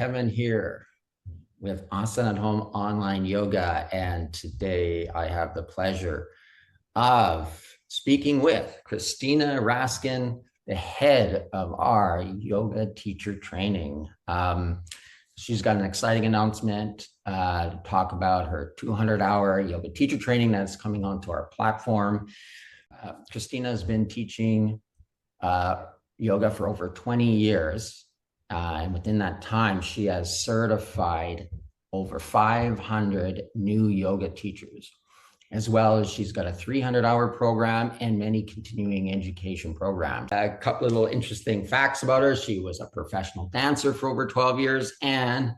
Kevin here with Asana at Home Online Yoga. And today I have the pleasure of speaking with Christina Raskin, the head of our yoga teacher training. She's got an exciting announcement to talk about her 200-hour yoga teacher training that's coming onto our platform. Christina has been teaching yoga for over 20 years. And within that time, she has certified over 500 new yoga teachers, as well as she's got a 300-hour program and many continuing education programs. A couple of little interesting facts about her. She was a professional dancer for over 12 years, and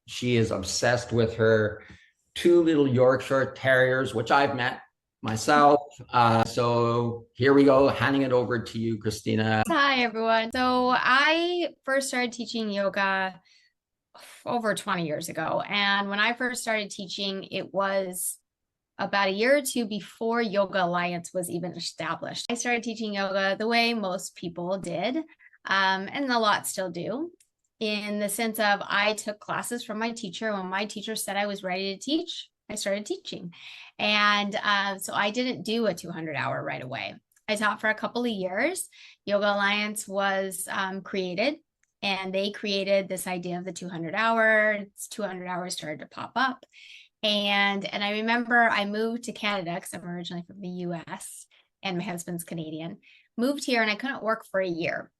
she is obsessed with her two little Yorkshire Terriers, which I've met myself. So here we go, handing it over to you, Christina. Hi, everyone. So I first started teaching yoga over 20 years ago. And when I first started teaching, it was about a year or two before Yoga Alliance was even established. I started teaching yoga the way most people did, and a lot still do, in the sense of I took classes from my teacher. When my teacher said I was ready to teach, I started teaching. And so I didn't do a 200-hour right away. I taught for a couple of years. Yoga Alliance was created, and they created this idea of the 200-hour. 200 hours started to pop up. And I remember I moved to Canada because I'm originally from the US and my husband's Canadian. Moved here and I couldn't work for a year.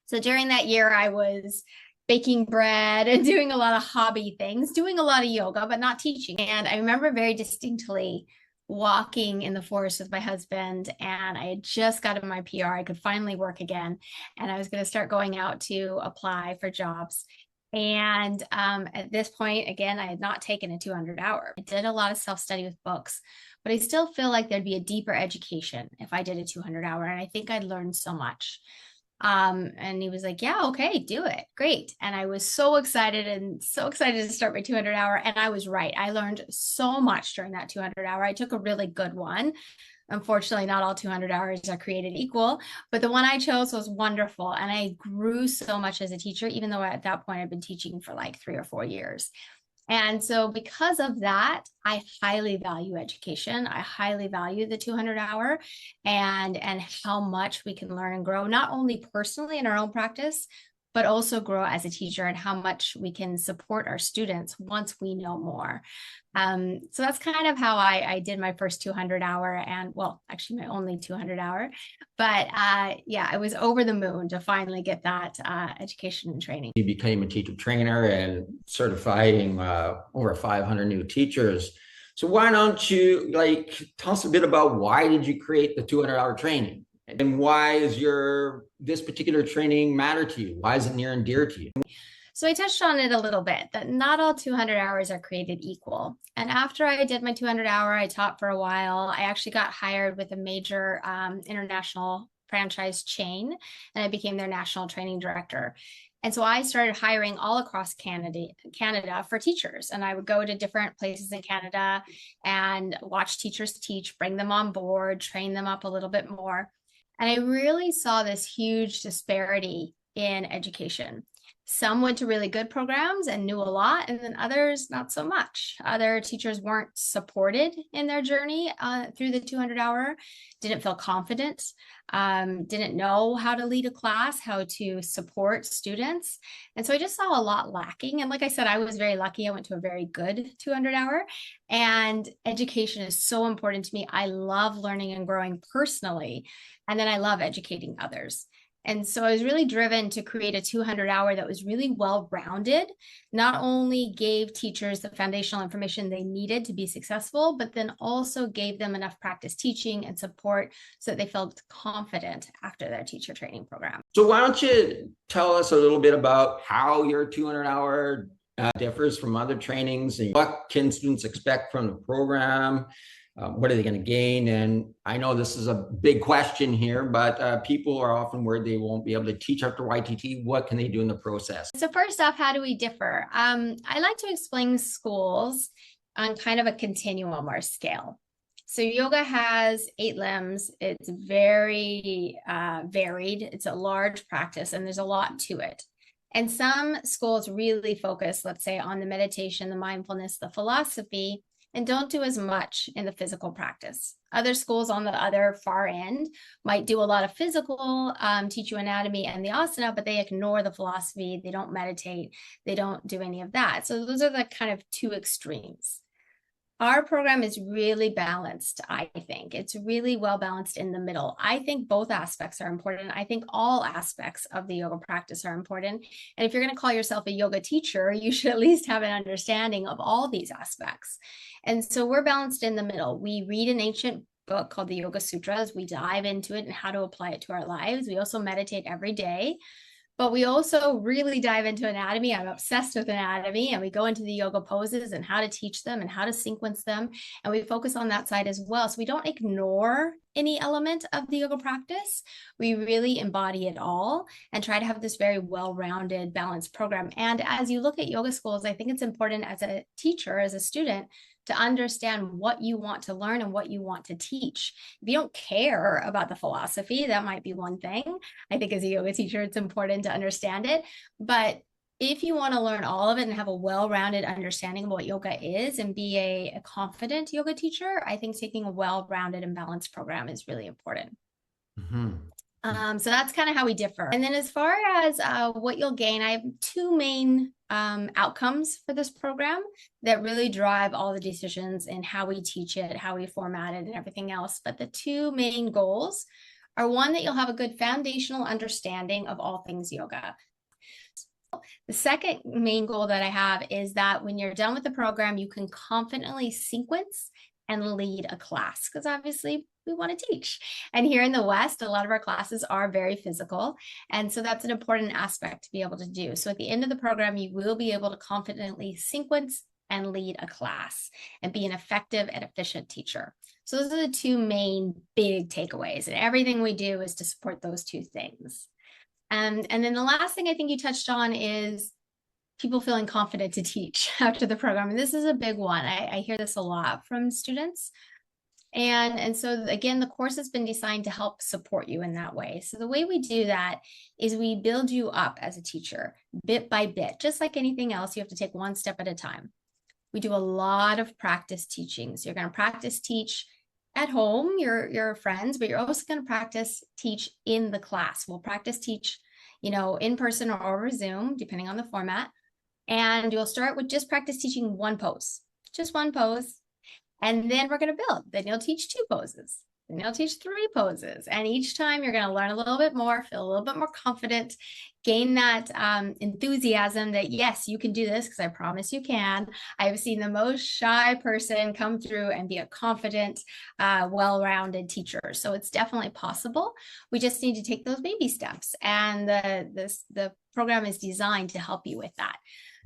So during that year, I was baking bread and doing a lot of hobby things, doing a lot of yoga, but not teaching. And I remember very distinctly walking in the forest with my husband, and I had just gotten my PR. I could finally work again, and I was going to start going out to apply for jobs. And at this point, again, I had not taken a 200-hour. I did a lot of self-study with books, but I still feel like there'd be a deeper education if I did a 200-hour. And I think I'd learned so much. And he was like, yeah, okay, do it. Great. And I was so excited to start my 200-hour. And I was right. I learned so much during that 200-hour. I took a really good one. Unfortunately, not all 200 hours are created equal, but the one I chose was wonderful. And I grew so much as a teacher, even though at that point I'd been teaching for like 3 or 4 years. And so because of that, I highly value education. I highly value the 200-hour and how much we can learn and grow, not only personally in our own practice, but also grow as a teacher and how much we can support our students once we know more. So that's kind of how I did my first 200-hour, and well, actually my only 200-hour. But yeah, I was over the moon to finally get that education and training. You became a teacher trainer and certifying over 500 new teachers. So why don't you tell us a bit about why did you create the 200-hour training? And why is this particular training matter to you? Why is it near and dear to you? So I touched on it a little bit, that not all 200 hours are created equal. And after I did my 200-hour, I taught for a while. I actually got hired with a major international franchise chain, and I became their national training director. And so I started hiring all across Canada for teachers. And I would go to different places in Canada and watch teachers teach, bring them on board, train them up a little bit more. And I really saw this huge disparity in education. Some went to really good programs and knew a lot, and then others not so much. Other teachers weren't supported in their journey through the 200-hour, didn't feel confident, didn't know how to lead a class, how to support students. And so I just saw a lot lacking. And like I said, I was very lucky. I went to a very good 200-hour, and education is so important to me. I love learning and growing personally, and then I love educating others. And so I was really driven to create a 200-hour that was really well-rounded, not only gave teachers the foundational information they needed to be successful, but then also gave them enough practice teaching and support so that they felt confident after their teacher training program. So why don't you tell us a little bit about how your 200-hour differs from other trainings, and what can students expect from the program? What are they going to gain? And I know this is a big question here, but people are often worried they won't be able to teach after YTT. What can they do in the process? So first off, how do we differ? I like to explain schools on kind of a continuum or scale. So yoga has 8 limbs. It's very varied. It's a large practice, and there's a lot to it. And some schools really focus, let's say, on the meditation, the mindfulness, the philosophy, and don't do as much in the physical practice. Other schools on the other far end might do a lot of physical, teach you anatomy and the asana, but they ignore the philosophy. They don't meditate. They don't do any of that. So those are the kind of two extremes. Our program is really balanced, I think. It's really well balanced in the middle. I think both aspects are important. I think all aspects of the yoga practice are important. And if you're going to call yourself a yoga teacher, you should at least have an understanding of all these aspects. And so we're balanced in the middle. We read an ancient book called the Yoga Sutras. We dive into it and how to apply it to our lives. We also meditate every day. But we also really dive into anatomy. I'm obsessed with anatomy, and we go into the yoga poses and how to teach them and how to sequence them. And we focus on that side as well. So we don't ignore any element of the yoga practice. We really embody it all and try to have this very well-rounded, balanced program. And as you look at yoga schools, I think it's important as a teacher, as a student, to understand what you want to learn and what you want to teach. If you don't care about the philosophy, that might be one thing. I think as a yoga teacher, it's important to understand it. But if you want to learn all of it and have a well-rounded understanding of what yoga is and be a confident yoga teacher, I think taking a well-rounded and balanced program is really important. Mm-hmm. So that's kind of how we differ. And then as far as what you'll gain, I have two main outcomes for this program that really drive all the decisions in how we teach it, how we format it, and everything else. But the two main goals are one, that you'll have a good foundational understanding of all things yoga. The second main goal that I have is that when you're done with the program, you can confidently sequence and lead a class, because obviously we want to teach. And here in the West, a lot of our classes are very physical. And so that's an important aspect to be able to do. So at the end of the program, you will be able to confidently sequence and lead a class and be an effective and efficient teacher. So those are the two main big takeaways. And everything we do is to support those two things. And then the last thing I think you touched on is people feeling confident to teach after the program. And this is a big one. I hear this a lot from students. And so again, the course has been designed to help support you in that way. So the way we do that is we build you up as a teacher bit by bit. Just like anything else, you have to take one step at a time. We do a lot of practice teaching. So you're going to practice teach at home, your friends, but you're also going to practice teach in the class. We'll practice teach, in person or over Zoom, depending on the format. And you'll start with just practice teaching one pose, just one pose. And then we're going to build. Then you'll teach two poses. Then you'll teach three poses. And each time you're going to learn a little bit more, feel a little bit more confident, gain that enthusiasm that, yes, you can do this, because I promise you can. I've seen the most shy person come through and be a confident, well-rounded teacher. So it's definitely possible. We just need to take those baby steps. And the program is designed to help you with that.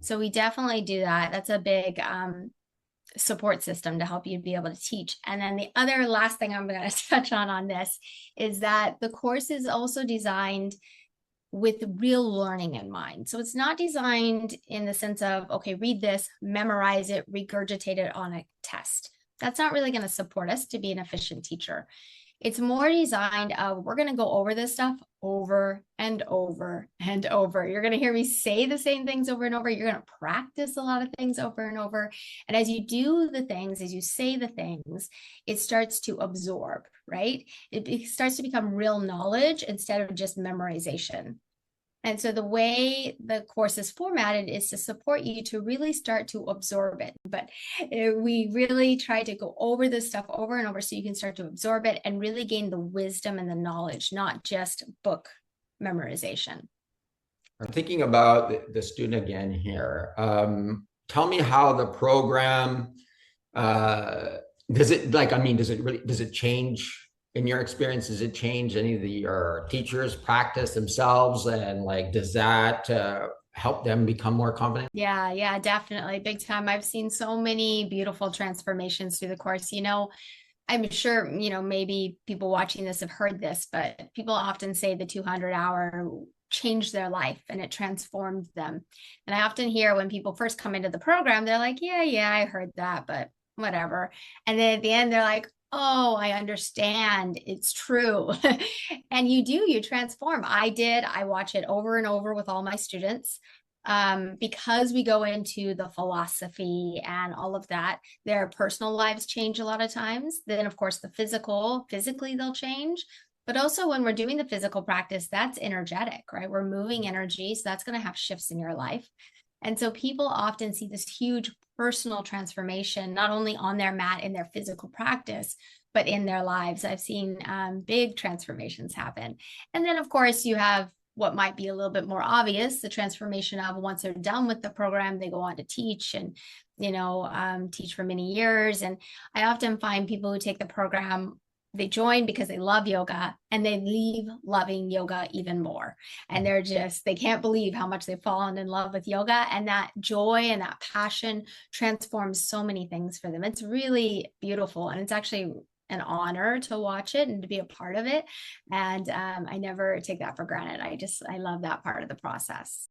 So we definitely do that. That's a big support system to help you be able to teach. And then the other last thing I'm going to touch on this is that the course is also designed with real learning in mind. So it's not designed in the sense of, okay, read this, memorize it, regurgitate it on a test. That's not really going to support us to be an efficient teacher. It's more designed of, we're going to go over this stuff over and over and over. You're going to hear me say the same things over and over. You're going to practice a lot of things over and over. And as you do the things, as you say the things, it starts to absorb, right? It starts to become real knowledge instead of just memorization. And so the way the course is formatted is to support you to really start to absorb it. But we really try to go over this stuff over and over so you can start to absorb it and really gain the wisdom and the knowledge, not just book memorization. I'm thinking about the student again here. Tell me how the program does it change in your experience? Does it change any of your teachers' practice themselves, and does that help them become more confident? Yeah, definitely, big time. I've seen so many beautiful transformations through the course. I'm sure, maybe people watching this have heard this, but people often say the 200-hour changed their life and it transformed them. And I often hear when people first come into the program, they're like, yeah, I heard that, but whatever. And then at the end, they're like, Oh, I understand. It's true. And you transform. I did. I watch it over and over with all my students. Because we go into the philosophy and all of that, their personal lives change a lot of times. Then, of course, physically they'll change. But also when we're doing the physical practice, that's energetic, right? We're moving energy. So that's going to have shifts in your life. And so people often see this huge personal transformation, not only on their mat in their physical practice, but in their lives. I've seen big transformations happen. And then, of course, you have what might be a little bit more obvious, the transformation of once they're done with the program, they go on to teach and, teach for many years. And I often find people who take the program, they join because they love yoga and they leave loving yoga even more. And they can't believe how much they've fallen in love with yoga. And that joy and that passion transforms so many things for them. It's really beautiful. And it's actually an honor to watch it and to be a part of it. And I never take that for granted. I love that part of the process.